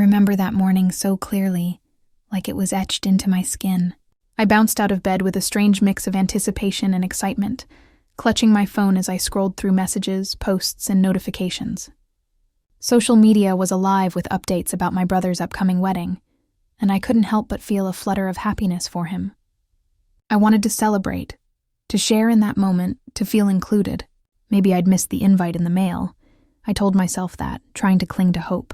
remember that morning so clearly, like it was etched into my skin. I bounced out of bed with a strange mix of anticipation and excitement, clutching my phone as I scrolled through messages, posts, and notifications. Social media was alive with updates about my brother's upcoming wedding, and I couldn't help but feel a flutter of happiness for him. I wanted to celebrate, to share in that moment, to feel included. Maybe I'd missed the invite in the mail. I told myself that, trying to cling to hope.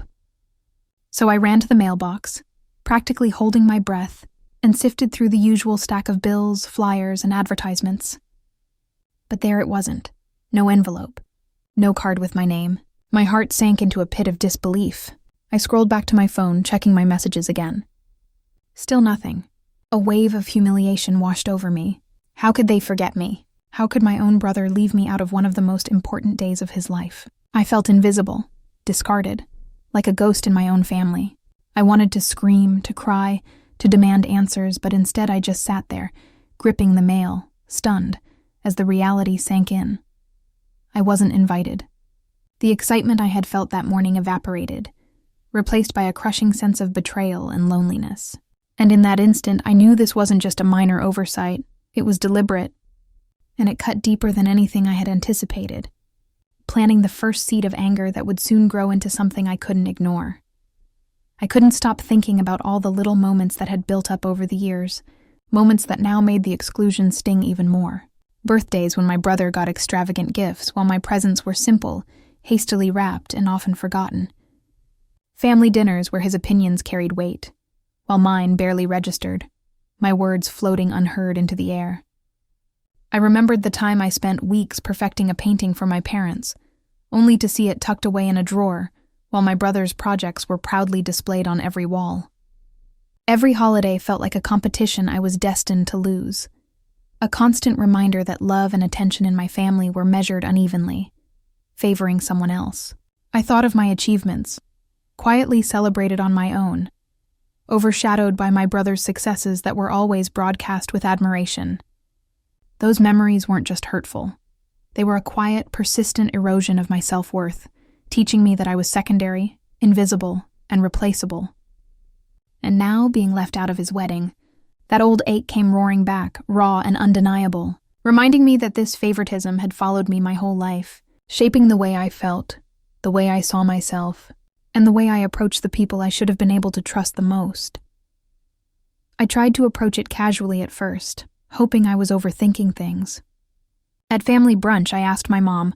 So I ran to the mailbox, practically holding my breath, and sifted through the usual stack of bills, flyers, and advertisements. But there it wasn't. No envelope. No card with my name. My heart sank into a pit of disbelief. I scrolled back to my phone, checking my messages again. Still nothing. A wave of humiliation washed over me. How could they forget me? How could my own brother leave me out of one of the most important days of his life? I felt invisible, discarded, like a ghost in my own family. I wanted to scream, to cry, to demand answers, but instead I just sat there, gripping the mail, stunned, as the reality sank in. I wasn't invited. The excitement I had felt that morning evaporated, replaced by a crushing sense of betrayal and loneliness. And in that instant, I knew this wasn't just a minor oversight. It was deliberate, and it cut deeper than anything I had anticipated, planting the first seed of anger that would soon grow into something I couldn't ignore. I couldn't stop thinking about all the little moments that had built up over the years, moments that now made the exclusion sting even more. Birthdays when my brother got extravagant gifts while my presents were simple, hastily wrapped, and often forgotten. Family dinners where his opinions carried weight, while mine barely registered, my words floating unheard into the air. I remembered the time I spent weeks perfecting a painting for my parents, only to see it tucked away in a drawer, while my brother's projects were proudly displayed on every wall. Every holiday felt like a competition I was destined to lose, a constant reminder that love and attention in my family were measured unevenly, favoring someone else. I thought of my achievements, quietly celebrated on my own, overshadowed by my brother's successes that were always broadcast with admiration. Those memories weren't just hurtful. They were a quiet, persistent erosion of my self-worth, teaching me that I was secondary, invisible, and replaceable. And now, being left out of his wedding, that old ache came roaring back, raw and undeniable, reminding me that this favoritism had followed me my whole life, shaping the way I felt, the way I saw myself, and the way I approached the people I should have been able to trust the most. I tried to approach it casually at first, hoping I was overthinking things. At family brunch, I asked my mom,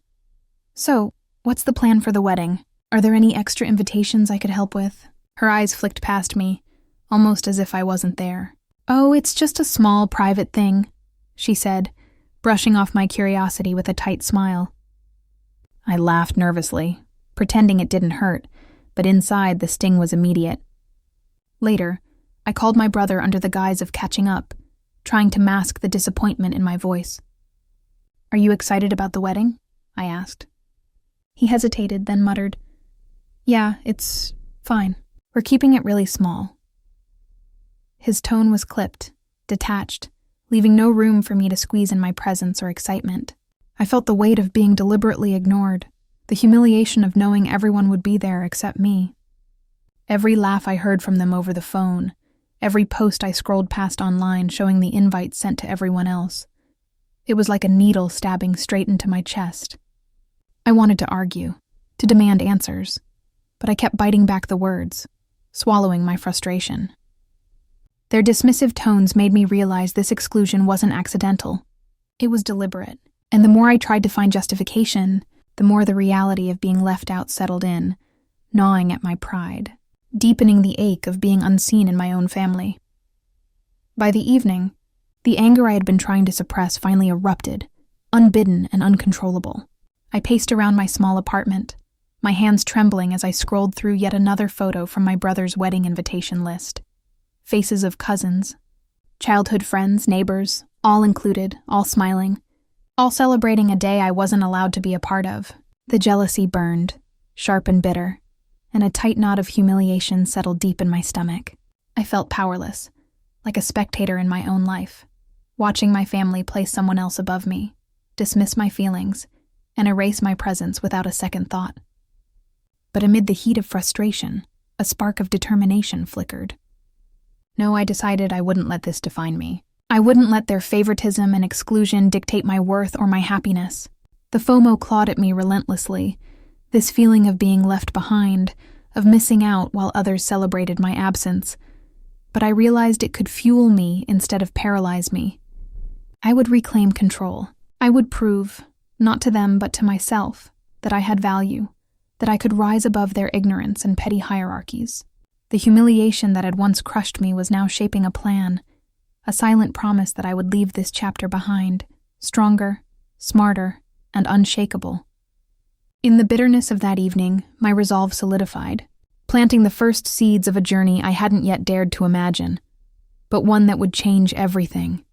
"So, what's the plan for the wedding? Are there any extra invitations I could help with?" Her eyes flicked past me, almost as if I wasn't there. "Oh, it's just a small, private thing," she said, brushing off my curiosity with a tight smile. I laughed nervously, pretending it didn't hurt, but inside the sting was immediate. Later, I called my brother under the guise of catching up, trying to mask the disappointment in my voice. "Are you excited about the wedding?" I asked. He hesitated, then muttered, "Yeah, it's fine. We're keeping it really small." His tone was clipped, detached, leaving no room for me to squeeze in my presence or excitement. I felt the weight of being deliberately ignored, the humiliation of knowing everyone would be there except me. Every laugh I heard from them over the phone, every post I scrolled past online showing the invite sent to everyone else. It was like a needle stabbing straight into my chest. I wanted to argue, to demand answers, but I kept biting back the words, swallowing my frustration. Their dismissive tones made me realize this exclusion wasn't accidental. It was deliberate, and the more I tried to find justification, the more the reality of being left out settled in, gnawing at my pride, deepening the ache of being unseen in my own family. By the evening, the anger I had been trying to suppress finally erupted, unbidden and uncontrollable. I paced around my small apartment, my hands trembling as I scrolled through yet another photo from my brother's wedding invitation list. Faces of cousins, childhood friends, neighbors, all included, all smiling, all celebrating a day I wasn't allowed to be a part of. The jealousy burned, sharp and bitter, and a tight knot of humiliation settled deep in my stomach. I felt powerless, like a spectator in my own life, watching my family place someone else above me, dismiss my feelings, and erase my presence without a second thought. But amid the heat of frustration, a spark of determination flickered. No, I decided I wouldn't let this define me. I wouldn't let their favoritism and exclusion dictate my worth or my happiness. The FOMO clawed at me relentlessly, this feeling of being left behind, of missing out while others celebrated my absence. But I realized it could fuel me instead of paralyze me. I would reclaim control. I would prove, not to them but to myself, that I had value, that I could rise above their ignorance and petty hierarchies. The humiliation that had once crushed me was now shaping a plan, a silent promise that I would leave this chapter behind, stronger, smarter, and unshakable. In the bitterness of that evening, my resolve solidified, planting the first seeds of a journey I hadn't yet dared to imagine, but one that would change everything.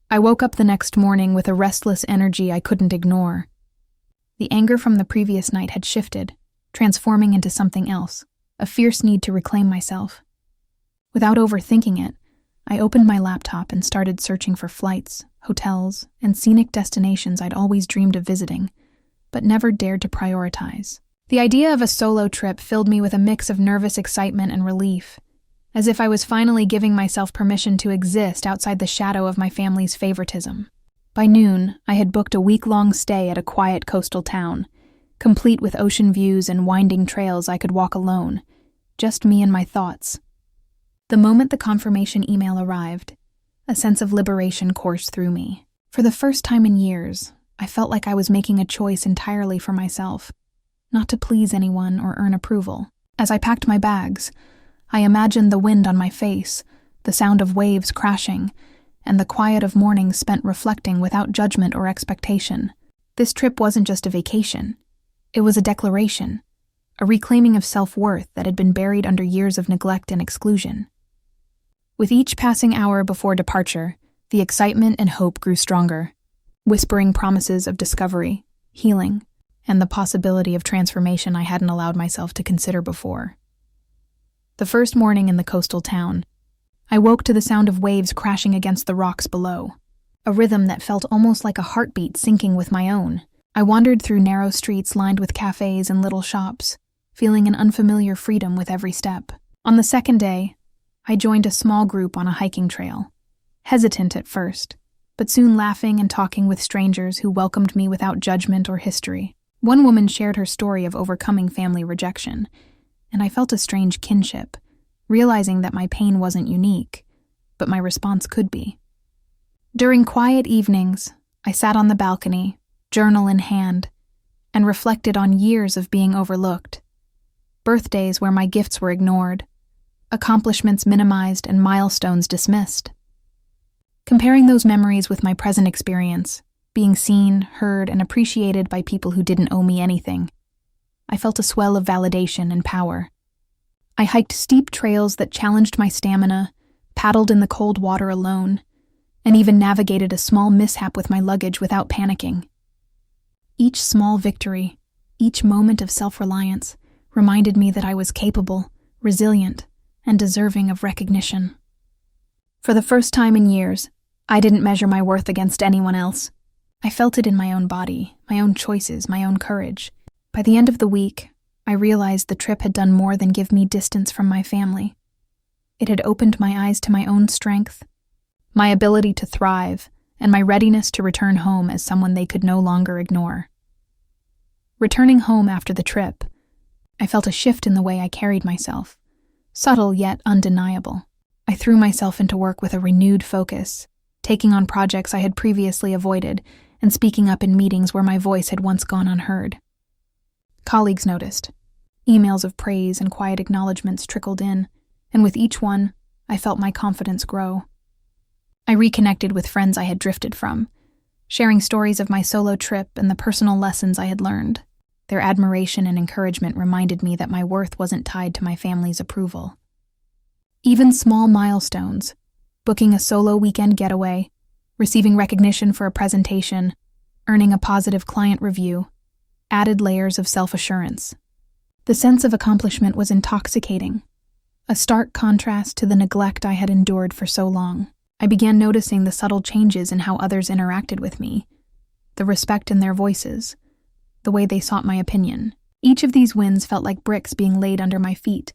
I woke up the next morning with a restless energy I couldn't ignore. The anger from the previous night had shifted, transforming into something else, a fierce need to reclaim myself. Without overthinking it, I opened my laptop and started searching for flights, hotels, and scenic destinations I'd always dreamed of visiting, but never dared to prioritize. The idea of a solo trip filled me with a mix of nervous excitement and relief, as if I was finally giving myself permission to exist outside the shadow of my family's favoritism. By noon, I had booked a week-long stay at a quiet coastal town, complete with ocean views and winding trails I could walk alone, just me and my thoughts. The moment the confirmation email arrived, a sense of liberation coursed through me. For the first time in years, I felt like I was making a choice entirely for myself, not to please anyone or earn approval. As I packed my bags, I imagined the wind on my face, the sound of waves crashing, and the quiet of mornings spent reflecting without judgment or expectation. This trip wasn't just a vacation. It was a declaration, a reclaiming of self-worth that had been buried under years of neglect and exclusion. With each passing hour before departure, the excitement and hope grew stronger, whispering promises of discovery, healing, and the possibility of transformation I hadn't allowed myself to consider before. The first morning in the coastal town, I woke to the sound of waves crashing against the rocks below, a rhythm that felt almost like a heartbeat syncing with my own. I wandered through narrow streets lined with cafes and little shops, feeling an unfamiliar freedom with every step. On the second day, I joined a small group on a hiking trail, hesitant at first, but soon laughing and talking with strangers who welcomed me without judgment or history. One woman shared her story of overcoming family rejection, and I felt a strange kinship, realizing that my pain wasn't unique, but my response could be. During quiet evenings, I sat on the balcony, journal in hand, and reflected on years of being overlooked. Birthdays where my gifts were ignored, accomplishments minimized, and milestones dismissed. Comparing those memories with my present experience, being seen, heard, and appreciated by people who didn't owe me anything, I felt a swell of validation and power. I hiked steep trails that challenged my stamina, paddled in the cold water alone, and even navigated a small mishap with my luggage without panicking. Each small victory, each moment of self-reliance, reminded me that I was capable, resilient, and deserving of recognition. For the first time in years, I didn't measure my worth against anyone else. I felt it in my own body, my own choices, my own courage. By the end of the week, I realized the trip had done more than give me distance from my family. It had opened my eyes to my own strength, my ability to thrive, and my readiness to return home as someone they could no longer ignore. Returning home after the trip, I felt a shift in the way I carried myself, subtle yet undeniable. I threw myself into work with a renewed focus, taking on projects I had previously avoided and speaking up in meetings where my voice had once gone unheard. Colleagues noticed. Emails of praise and quiet acknowledgments trickled in, and with each one, I felt my confidence grow. I reconnected with friends I had drifted from, sharing stories of my solo trip and the personal lessons I had learned. Their admiration and encouragement reminded me that my worth wasn't tied to my family's approval. Even small milestones, booking a solo weekend getaway, receiving recognition for a presentation, earning a positive client review, added layers of self-assurance. The sense of accomplishment was intoxicating, a stark contrast to the neglect I had endured for so long. I began noticing the subtle changes in how others interacted with me, the respect in their voices, the way they sought my opinion. Each of these wins felt like bricks being laid under my feet,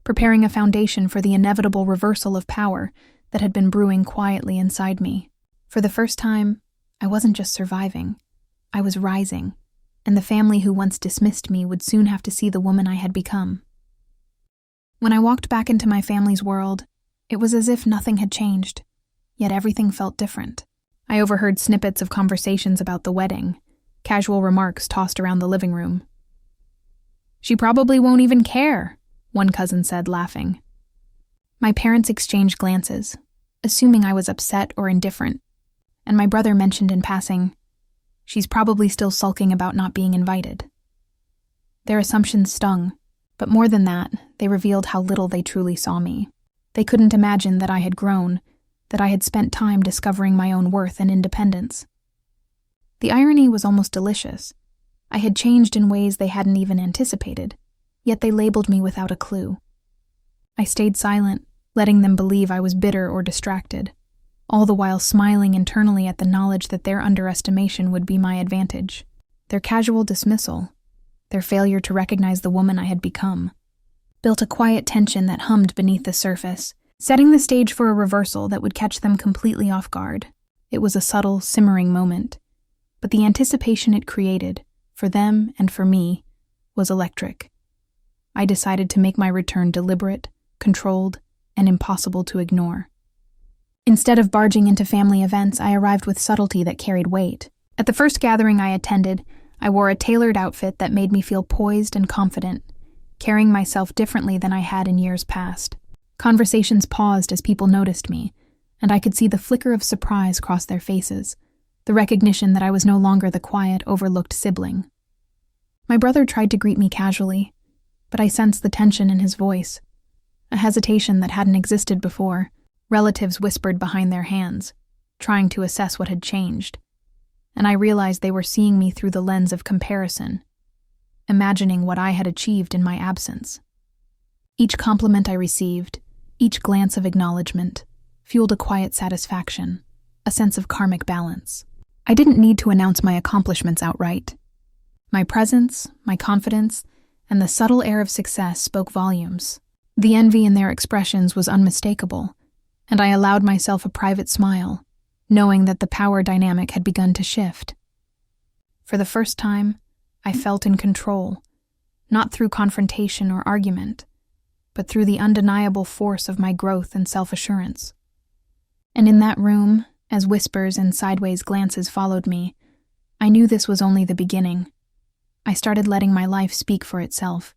preparing a foundation for the inevitable reversal of power that had been brewing quietly inside me. For the first time, I wasn't just surviving. I was rising, and the family who once dismissed me would soon have to see the woman I had become. When I walked back into my family's world, it was as if nothing had changed, yet everything felt different. I overheard snippets of conversations about the wedding, casual remarks tossed around the living room. "She probably won't even care," one cousin said, laughing. My parents exchanged glances, assuming I was upset or indifferent, and my brother mentioned in passing, "She's probably still sulking about not being invited." Their assumptions stung, but more than that, they revealed how little they truly saw me. They couldn't imagine that I had grown, that I had spent time discovering my own worth and independence. The irony was almost delicious. I had changed in ways they hadn't even anticipated, yet they labeled me without a clue. I stayed silent, letting them believe I was bitter or distracted, all the while smiling internally at the knowledge that their underestimation would be my advantage. Their casual dismissal, their failure to recognize the woman I had become, built a quiet tension that hummed beneath the surface, setting the stage for a reversal that would catch them completely off guard. It was a subtle, simmering moment, but the anticipation it created, for them and for me, was electric. I decided to make my return deliberate, controlled, and impossible to ignore. Instead of barging into family events, I arrived with subtlety that carried weight. At the first gathering I attended, I wore a tailored outfit that made me feel poised and confident, carrying myself differently than I had in years past. Conversations paused as people noticed me, and I could see the flicker of surprise cross their faces, the recognition that I was no longer the quiet, overlooked sibling. My brother tried to greet me casually, but I sensed the tension in his voice, a hesitation that hadn't existed before. Relatives whispered behind their hands, trying to assess what had changed, and I realized they were seeing me through the lens of comparison, imagining what I had achieved in my absence. Each compliment I received, each glance of acknowledgement, fueled a quiet satisfaction, a sense of karmic balance. I didn't need to announce my accomplishments outright. My presence, my confidence, and the subtle air of success spoke volumes. The envy in their expressions was unmistakable, and I allowed myself a private smile, knowing that the power dynamic had begun to shift. For the first time, I felt in control, not through confrontation or argument, but through the undeniable force of my growth and self-assurance. And in that room, as whispers and sideways glances followed me, I knew this was only the beginning. I started letting my life speak for itself,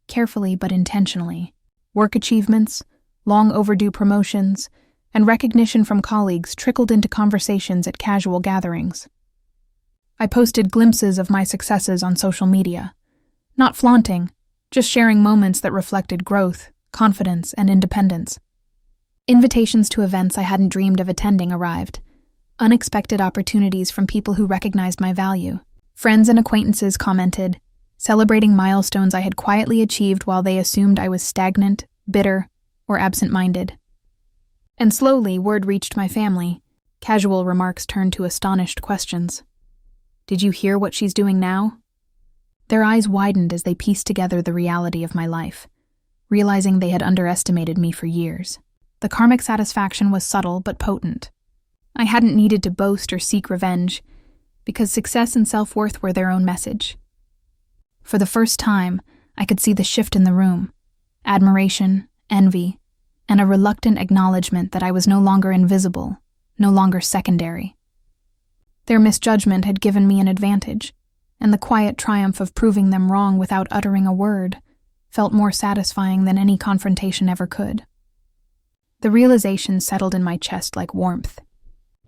carefully but intentionally. Work achievements, long overdue promotions, and recognition from colleagues trickled into conversations at casual gatherings. I posted glimpses of my successes on social media, not flaunting, just sharing moments that reflected growth, confidence, and independence. Invitations to events I hadn't dreamed of attending arrived, unexpected opportunities from people who recognized my value. Friends and acquaintances commented, celebrating milestones I had quietly achieved while they assumed I was stagnant, bitter, or absent-minded. And slowly, word reached my family. Casual remarks turned to astonished questions. "Did you hear what she's doing now?" Their eyes widened as they pieced together the reality of my life, realizing they had underestimated me for years. The karmic satisfaction was subtle but potent. I hadn't needed to boast or seek revenge, because success and self-worth were their own message. For the first time, I could see the shift in the room: admiration, envy, and a reluctant acknowledgement that I was no longer invisible, no longer secondary. Their misjudgment had given me an advantage, and the quiet triumph of proving them wrong without uttering a word felt more satisfying than any confrontation ever could. The realization settled in my chest like warmth,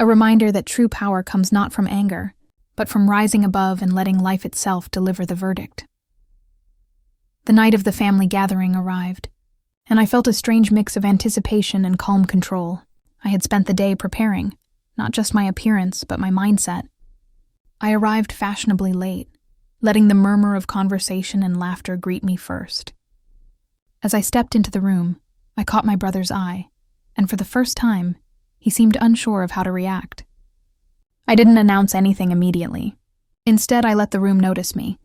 a reminder that true power comes not from anger, but from rising above and letting life itself deliver the verdict. The night of the family gathering arrived, and I felt a strange mix of anticipation and calm control. I had spent the day preparing, not just my appearance, but my mindset. I arrived fashionably late, letting the murmur of conversation and laughter greet me first. As I stepped into the room, I caught my brother's eye, and for the first time, he seemed unsure of how to react. I didn't announce anything immediately. Instead, I let the room notice me,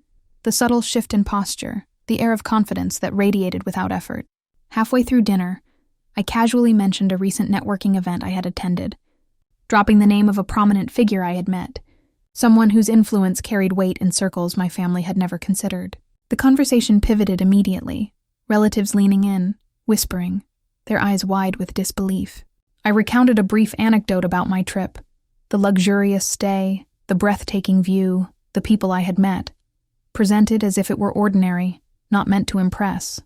the subtle shift in posture, the air of confidence that radiated without effort. Halfway through dinner, I casually mentioned a recent networking event I had attended, dropping the name of a prominent figure I had met, someone whose influence carried weight in circles my family had never considered. The conversation pivoted immediately, relatives leaning in, whispering, their eyes wide with disbelief. I recounted a brief anecdote about my trip, the luxurious stay, the breathtaking view, the people I had met, presented as if it were ordinary, not meant to impress.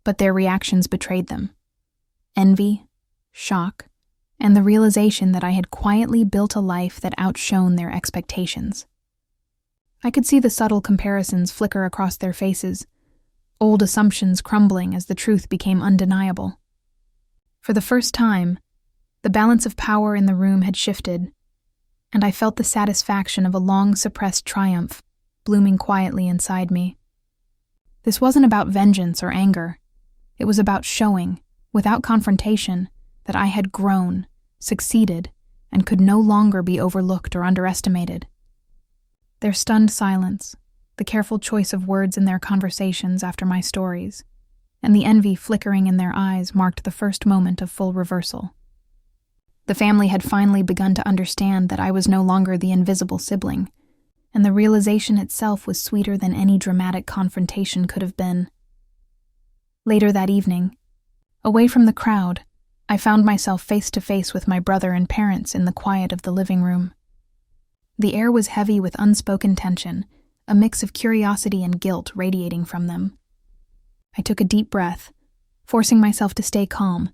But their reactions betrayed them. Envy, shock, and the realization that I had quietly built a life that outshone their expectations. I could see the subtle comparisons flicker across their faces, old assumptions crumbling as the truth became undeniable. For the first time, the balance of power in the room had shifted, and I felt the satisfaction of a long-suppressed triumph blooming quietly inside me. This wasn't about vengeance or anger. It was about showing, without confrontation, that I had grown, succeeded, and could no longer be overlooked or underestimated. Their stunned silence, the careful choice of words in their conversations after my stories, and the envy flickering in their eyes marked the first moment of full reversal. The family had finally begun to understand that I was no longer the invisible sibling, and the realization itself was sweeter than any dramatic confrontation could have been. Later that evening, away from the crowd, I found myself face to face with my brother and parents in the quiet of the living room. The air was heavy with unspoken tension, a mix of curiosity and guilt radiating from them. I took a deep breath, forcing myself to stay calm,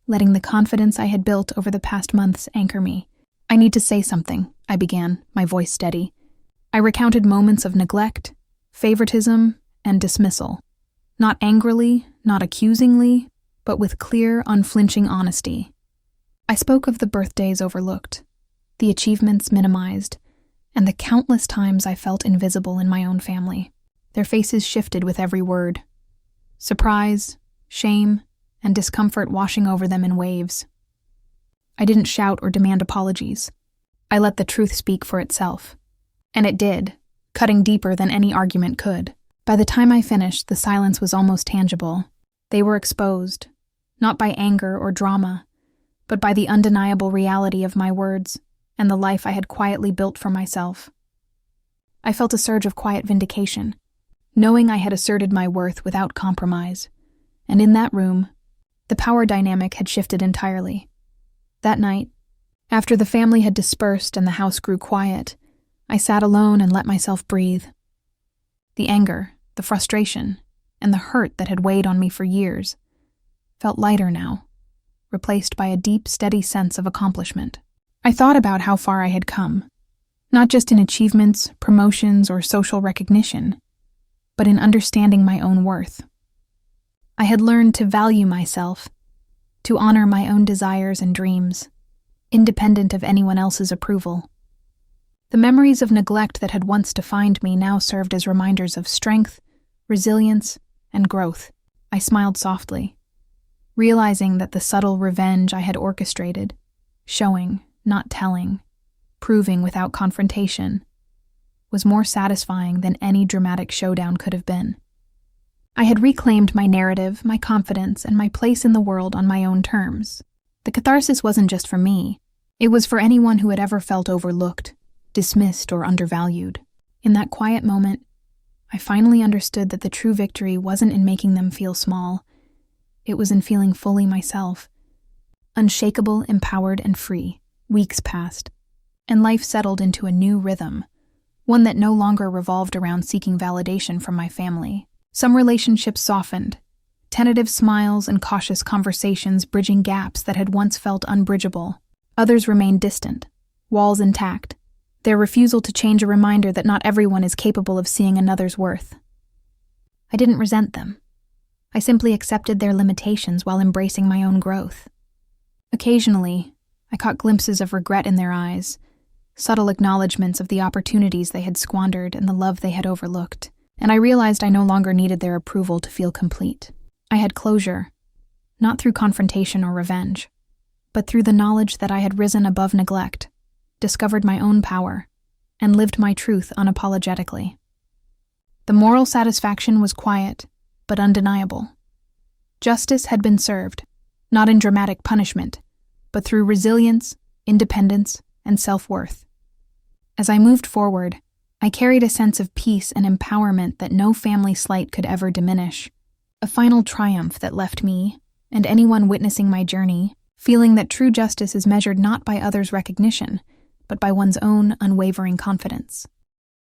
letting the confidence I had built over the past months anchor me. "I need to say something," I began, my voice steady. I recounted moments of neglect, favoritism, and dismissal. Not angrily, not accusingly, but with clear, unflinching honesty. I spoke of the birthdays overlooked, the achievements minimized, and the countless times I felt invisible in my own family. Their faces shifted with every word. Surprise, shame, and discomfort washing over them in waves. I didn't shout or demand apologies. I let the truth speak for itself. And it did, cutting deeper than any argument could. By the time I finished, the silence was almost tangible. They were exposed, not by anger or drama, but by the undeniable reality of my words and the life I had quietly built for myself. I felt a surge of quiet vindication, knowing I had asserted my worth without compromise. And in that room, the power dynamic had shifted entirely. That night, after the family had dispersed and the house grew quiet, I sat alone and let myself breathe. The anger, the frustration, and the hurt that had weighed on me for years felt lighter now, replaced by a deep, steady sense of accomplishment. I thought about how far I had come, not just in achievements, promotions, or social recognition, but in understanding my own worth. I had learned to value myself, to honor my own desires and dreams, independent of anyone else's approval. The memories of neglect that had once defined me now served as reminders of strength, resilience, and growth. I smiled softly, realizing that the subtle revenge I had orchestrated, showing, not telling, proving without confrontation, was more satisfying than any dramatic showdown could have been. I had reclaimed my narrative, my confidence, and my place in the world on my own terms. The catharsis wasn't just for me. It was for anyone who had ever felt overlooked, dismissed, or undervalued. In that quiet moment, I finally understood that the true victory wasn't in making them feel small. It was in feeling fully myself. Unshakable, empowered, and free. Weeks passed, and life settled into a new rhythm, one that no longer revolved around seeking validation from my family. Some relationships softened, tentative smiles and cautious conversations bridging gaps that had once felt unbridgeable. Others remained distant, walls intact, their refusal to change a reminder that not everyone is capable of seeing another's worth. I didn't resent them. I simply accepted their limitations while embracing my own growth. Occasionally, I caught glimpses of regret in their eyes, subtle acknowledgments of the opportunities they had squandered and the love they had overlooked, and I realized I no longer needed their approval to feel complete. I had closure, not through confrontation or revenge, but through the knowledge that I had risen above neglect, discovered my own power, and lived my truth unapologetically. The moral satisfaction was quiet, but undeniable. Justice had been served, not in dramatic punishment, but through resilience, independence, and self-worth. As I moved forward, I carried a sense of peace and empowerment that no family slight could ever diminish, a final triumph that left me, and anyone witnessing my journey, feeling that true justice is measured not by others' recognition, but by one's own unwavering confidence.